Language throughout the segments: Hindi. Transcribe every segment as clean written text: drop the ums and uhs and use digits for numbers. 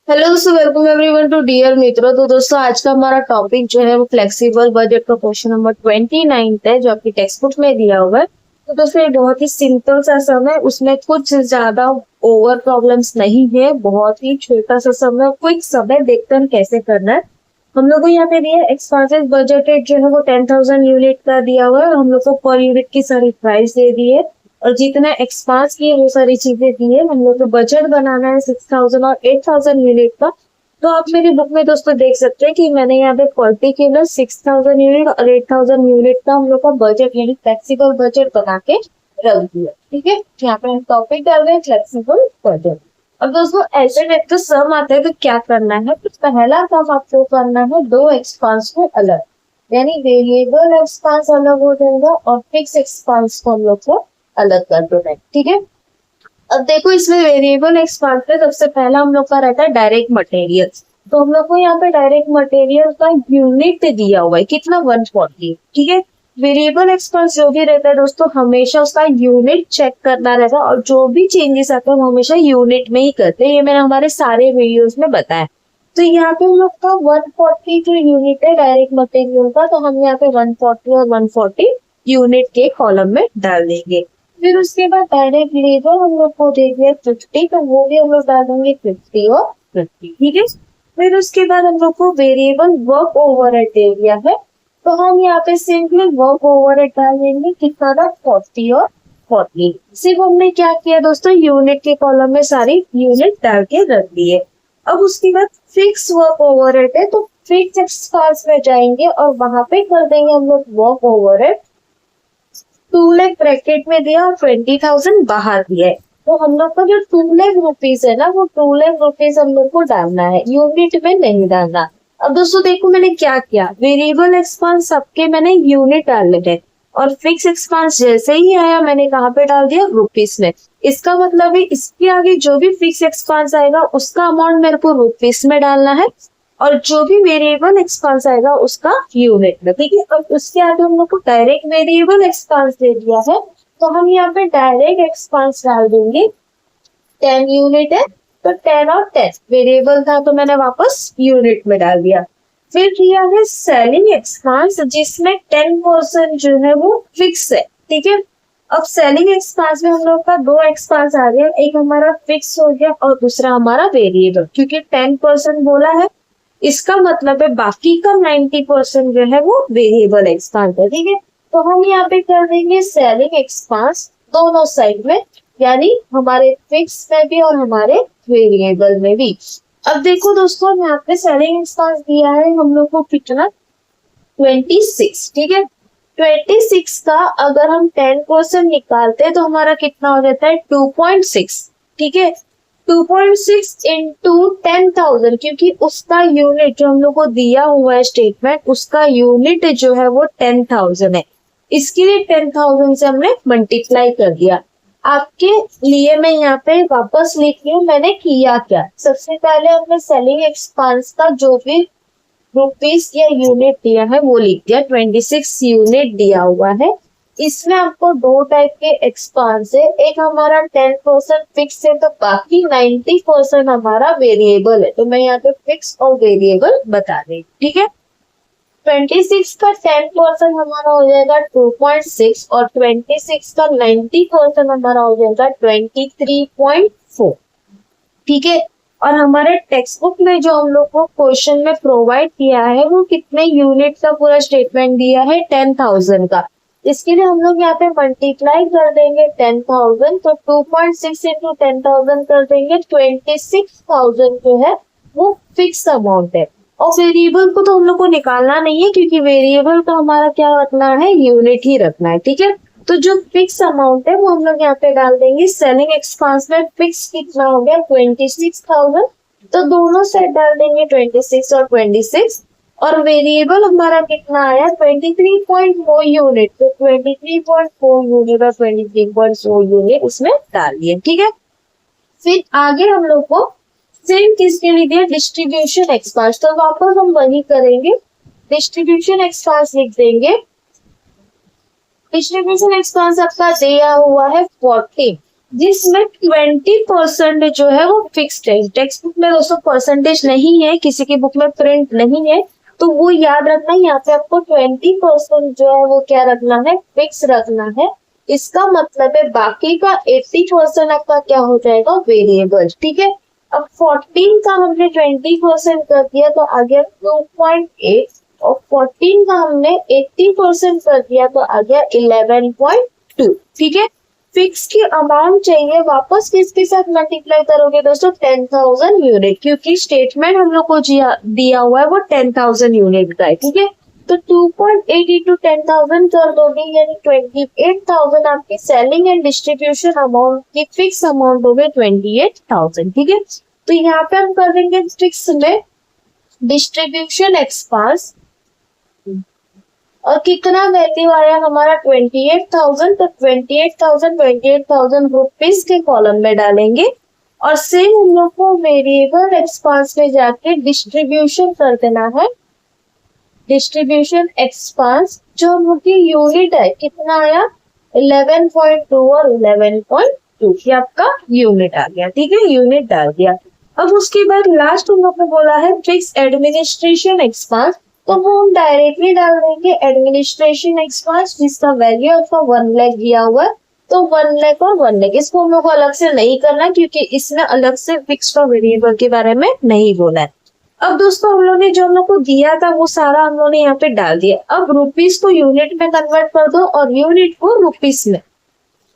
हेलो दोस्तों, वेलकम एवरीवन टू डियर मित्रों। तो दोस्तों आज का हमारा टॉपिक जो है वो फ्लेक्सिबल बजट का क्वेश्चन नंबर 29 है, जो आपकी टेक्स्ट बुक में दिया हुआ है। तो दोस्तों ये बहुत ही सिंपल सा सम है, उसमें कुछ ज्यादा ओवर प्रॉब्लम्स नहीं है, बहुत ही छोटा सा सम है, क्विक सम है। देखते हैं कैसे करना है। हम लोग को यहाँ पे दिया एक्सपेंसेस बजटेड जो है वो 10,000 यूनिट का दिया हुआ है। हम लोग को पर यूनिट की सारी प्राइस दे दी है और जितना एक्सपांस किए वो सारी चीजें दी है। हम लोग को बजट बनाना है 6,000 और 8,000 यूनिट का। तो आप मेरी बुक में दोस्तों देख सकते हैं कि मैंने यहाँ पे पर्टिकुलर 6,000 यूनिट और 8,000 यूनिट का हम लोग का बजट यानी फ्लेक्सिबल बजट बना के रख दिया। ठीक है, यहाँ पे हम टॉपिक डाल रहे हैं फ्लेक्सिबल बजट। अब दोस्तों ऐसे टाइप का सम आता है तो क्या करना है, तो पहला काम आपको करना है दो एक्सपांस को अलग, यानी वेरिएबल एक्सपांस अलग हो जाएगा और फिक्स एक्सपांस को हम लोग को अलग कर देना है। ठीक है, अब देखो इसमें वेरिएबल एक्सपांस में सबसे पहला हम लोग का रहता है डायरेक्ट मटेरियल। तो हम लोग को यहाँ पे डायरेक्ट मटेरियल का यूनिट दिया हुआ है कितना, 140। ठीक है, वेरिएबल एक्सपेंस जो भी रहता है दोस्तों हमेशा उसका यूनिट चेक करना रहता है और जो भी चेंजेस आते हैं हम हमेशा यूनिट में ही करते हैं। ये मैंने हमारे सारे वीडियोस में बताया। तो यहाँ पे हम लोग का 140 जो यूनिट है डायरेक्ट मटेरियल का, तो हम यहाँ पे 140 और 140 यूनिट के कॉलम में डाल देंगे। फिर उसके बाद डायरेक्ट लेबर हम लोग को दे दिया 50, तो वो भी हम लोग डाल देंगे 50 और 50। ठीक है, फिर उसके बाद हम लोग को वेरिएबल वर्क ओवरहेड दे दिया है, तो हम यहाँ पे सिंपली वर्क ओवरहेड डाल देंगे कितना था, 40 और 40। सिर्फ हमने क्या किया दोस्तों, यूनिट के कॉलम में सारी यूनिट डाल के रख दिए। अब उसके बाद फिक्स वर्क ओवरहेड है, तो फिक्स एक्सपेंस में जाएंगे और वहां पे कर देंगे हम लोग वर्क ओवरहेड 2 लाख ब्रैकेट में दिया और 20,000 बाहर दिया है। तो हम लोग का जो 2 लाख रुपीज है ना, वो 2 लाख रुपीज हम लोग को डालना है, यूनिट में नहीं डालना। अब दोस्तों देखो मैंने क्या किया, वेरिएबल एक्सपेंस सबके मैंने यूनिट डाले थे और फिक्स एक्सपेंस जैसे ही आया मैंने कहाँ पे डाल दिया, रुपीस में। इसका मतलब है इसके आगे जो भी फिक्स एक्सपेंस आएगा उसका अमाउंट मेरे को रुपीस में डालना है और जो भी वेरिएबल एक्सपेंस आएगा उसका यूनिट में। ठीक है, अब उसके आगे हम लोग को डायरेक्ट वेरिएबल एक्सपेंस दे दिया है, तो हम यहाँ पे डायरेक्ट एक्सपेंस डाल देंगे। 10 यूनिट है तो 10 और 10 वेरिएबल था तो मैंने वापस यूनिट में डाल दिया। फिर किया है सेलिंग एक्सपेंस, जिसमें 10% जो है वो फिक्स है। ठीक है, अब सेलिंग एक्सपेंस में हम लोग का दो एक्सपेंस आ गया, एक हमारा फिक्स हो गया और दूसरा हमारा वेरिएबल। क्योंकि 10% बोला है इसका मतलब है बाकी का 90% जो है वो वेरिएबल एक्सपेंस है। ठीक है, तो हम यहाँ पे कर देंगे सेलिंग एक्सपेंस दोनों साइड में, यानी हमारे फिक्स में भी और हमारे वेरिएबल में भी। अब देखो दोस्तों यहाँ पे सेलिंग एक्सपेंस दिया है हम लोग को कितना, 26। ठीक है, 26 का अगर हम 10% निकालते हैं तो हमारा कितना हो जाता है, 2.6। ठीक है, 2.6 इंटू 10,000, क्योंकि उसका यूनिट जो हम लोग को दिया हुआ है स्टेटमेंट, उसका यूनिट जो है वो 10,000 है। इसके लिए 10,000 से हमने मल्टीप्लाई कर दिया। आपके लिए मैं यहाँ पे वापस लिख रही हूँ मैंने किया क्या। सबसे पहले हमने सेलिंग एक्सपेंस का जो भी रुपीस या यूनिट दिया है वो लिख दिया, 26 यूनिट दिया हुआ है। इसमें आपको दो टाइप के एक्सपेंस है, एक हमारा 10% फिक्स है तो बाकी 90% हमारा वेरिएबल है। तो मैं यहाँ पे फिक्स और वेरिएबल बता रही हूँ। ठीक है, 26 का 10% हमारा हो जाएगा 2.6 और 26 का 90% हमारा हो जाएगा 23.4। ठीक है, और हमारे टेक्स्ट बुक में जो हम लोग को क्वेश्चन में प्रोवाइड किया है वो कितने यूनिट का पूरा स्टेटमेंट दिया है, 10,000 का। इसके लिए हम लोग यहाँ पे मल्टीप्लाई कर देंगे 10,000, तो 2.6 इंटू 10,000 कर देंगे, 26,000 जो है वो फिक्स अमाउंट है। और वेरिएबल को तो हम लोग को निकालना नहीं है क्योंकि वेरिएबल तो हमारा क्या रखना है, यूनिट ही रखना है। ठीक है, तो जो फिक्स अमाउंट है वो हम लोग यहाँ पे डाल देंगे। सेलिंग एक्सपेंस में फिक्स कितना हो गया, 26,000, तो दोनों साइड डाल देंगे 26 और 26। और वेरिएबल हमारा कितना आया, 23.4 यूनिट, तो 23.4 यूनिट और 23.4 यूनिट उसमें डाल दिए। ठीक है, फिर आगे हम लोग को सेम किसके लिए दिया, डिस्ट्रीब्यूशन एक्सपेंस, तो वापस हम वही करेंगे, डिस्ट्रीब्यूशन एक्सपेंस लिख देंगे। डिस्ट्रीब्यूशन एक्सपेंस आपका दिया हुआ है 40। जिसमें 20% जो है वो फिक्स्ड है। टेक्स्ट बुक में दोस्तों परसेंटेज नहीं है, किसी की बुक में प्रिंट नहीं है, तो वो याद रखना है। यहाँ पे आपको 20% जो है वो क्या रखना है, फिक्स रखना है। इसका मतलब है बाकी का 80% आपका क्या हो जाएगा, वेरिएबल। ठीक है, अब 14 का हमने 20% कर दिया तो आ गया 2.8, और 14 का हमने 80% कर दिया तो आ गया 11.2। ठीक है, फिक्स की अमाउंट चाहिए, वापस किसके साथ मल्टीप्लाई करोगे दोस्तों, 10,000 यूनिट, क्योंकि स्टेटमेंट हम लोग को दिया हुआ है वो 10,000 यूनिट का है। ठीक है, तो 2.8 इंटू 10,000 कर दोगे, यानी 28,000 आपकी सेलिंग एंड डिस्ट्रीब्यूशन अमाउंट की फिक्स अमाउंट हो गई 28,000। ठीक है, तो यहाँ पे हम कर देंगे फिक्स में डिस्ट्रीब्यूशन एक्सपेंस, और कितना वैल्यू आया हमारा 28,000, तो 28,000 रुपीज के कॉलम में डालेंगे। और सेम हम लोग को वेरिएबल एक्सपेंस में जाके डिस्ट्रीब्यूशन कर देना है। डिस्ट्रीब्यूशन एक्सपेंस जो हम लोग की यूनिट है, कितना आया 11.2 और 11.2, ये आपका यूनिट आ गया। ठीक है, यूनिट डाल दिया। अब उसके बाद लास्ट हम लोग ने बोला है फिक्स एडमिनिस्ट्रेशन एक्सपेंस, तो वो हम डायरेक्टली डाल देंगे एडमिनिस्ट्रेशन एक्सपेंस, जिसका वैल्यू आपका 1 लाख दिया हुआ है, तो 1 लाख और 1 लाख, इसको हम लोग को अलग से नहीं करना, क्योंकि इसमें अलग से फिक्स और वेरिएबल के बारे में नहीं बोला है। अब दोस्तों हम लोग ने जो हम लोग को दिया था वो सारा हम लोग ने यहाँ पे डाल दिया। अब रुपीस को यूनिट में कन्वर्ट कर दो और यूनिट को रुपीस में।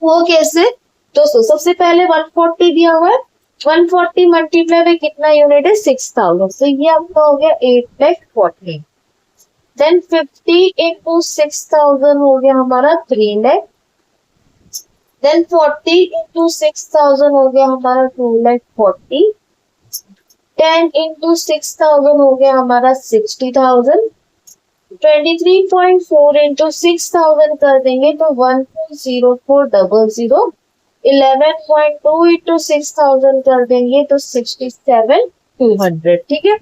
वो कैसे दोस्तों, सबसे पहले 140 दिया हुआ है, 140 मल्टीप्लाई में कितना यूनिट है, 6,000, तो ये आपका हो गया 8,40,000। देन 50 इंटू 6,000 हो गया हमारा 3 लाख। देन 40 इंटू 6,000 हो गया हमारा 2,40,000। 10 इंटू 6,000 हो गया हमारा 60,000। 23.4 इंटू 6,000 कर देंगे तो 1.0400। 11.2 इंटू 6,000 कर देंगे तो 67,200। ठीक है,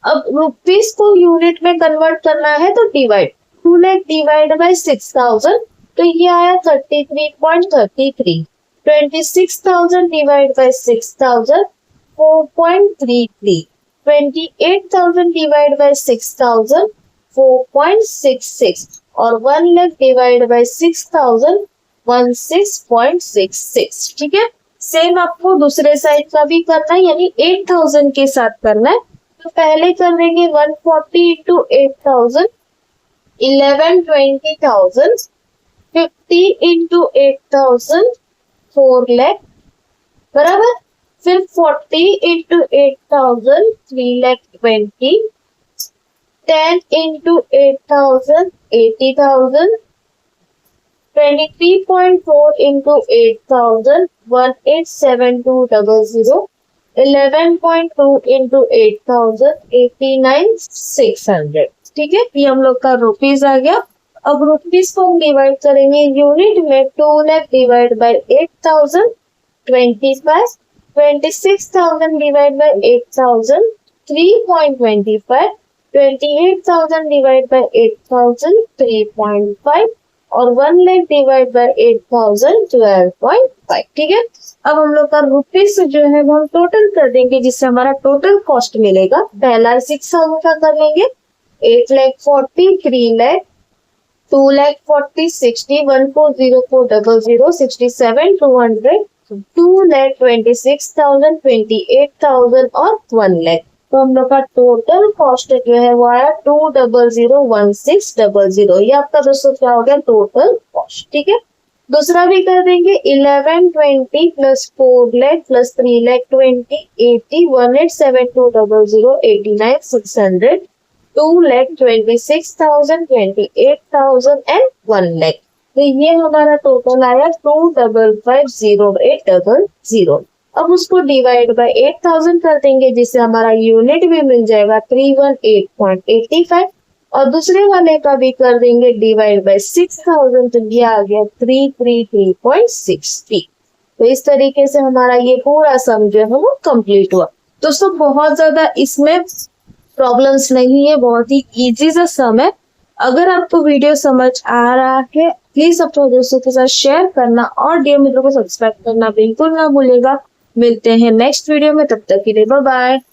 अब रुपीस को यूनिट में कन्वर्ट करना है तो डिवाइड, 2 लाख डिवाइड बाय 6,000, तो ये आया 33.33। 26,000 डिवाइड बाय 6,000, 4.33। 28,000 डिवाइड बाय 6,000, 4.66, और 1 लाख डिवाइड बाय 6,000, 16.66। ठीक है, सेम आपको दूसरे साइड का भी करना है, यानी 8,000 के साथ करना है। तो पहले कर देंगे 140 इंटू 8,000, 11,20,000। 50 इंटू 8,000, 4 लाख, बराबर। फिर 40 इंटू 8,000, 3,20,000। 10 इंटू 8,000, 80,000। 23.4 into 8,000, 187200. 11.2 into 8,000, 89,600। ठीक है, ये हम लोग का रुपीज आ गया। अब रुपीज को हम डिवाइड करेंगे यूनिट में, 2 lakh divide by 8,000, 25। 26,000 divide by 8,000, 3.25। 28,000 divide by 8,000, 3.5, और 1 लाख डिवाइड बाय 8,000, 12.5। ठीक है, अब हम लोग का रुपीस जो है वो हम टोटल कर देंगे, जिससे हमारा टोटल कॉस्ट मिलेगा। पहला 6,000 का कर लेंगे, 8,40,000, 3 लाख, 2,40,000, 60, 140400, 67,200, 2,26,000, 28,000 और 1 लाख। तो हम लोग का टोटल कॉस्ट जो है वो आया 200,1600। ये आपका दोस्तों क्या हो गया, टोटल कॉस्ट। ठीक है, दूसरा भी कर देंगे, 1120 plus 4 lakh plus 3 lakh 20, 80, 187200, 89,600, 2,26,000, 28,000 and 1 lakh. तो ये हमारा टोटल आया 255,0800। अब उसको डिवाइड बाय 8,000 कर देंगे, जिससे हमारा यूनिट भी मिल जाएगा 318.85, और दूसरे वाले का भी कर देंगे डिवाइड बाय 6,000, तो ये आ गया 333.63। तो इस तरीके से हमारा ये पूरा सम जो है वो कंप्लीट हुआ। दोस्तों बहुत ज्यादा इसमें प्रॉब्लम्स नहीं है, बहुत ही इजी सा सम है। अगर आपको वीडियो समझ आ रहा है प्लीज अपने दोस्तों के साथ शेयर करना और डियर मित्रों को सब्सक्राइब करना बिल्कुल ना भूलेगा। मिलते हैं नेक्स्ट वीडियो में, तब तक के लिए बाय बाय।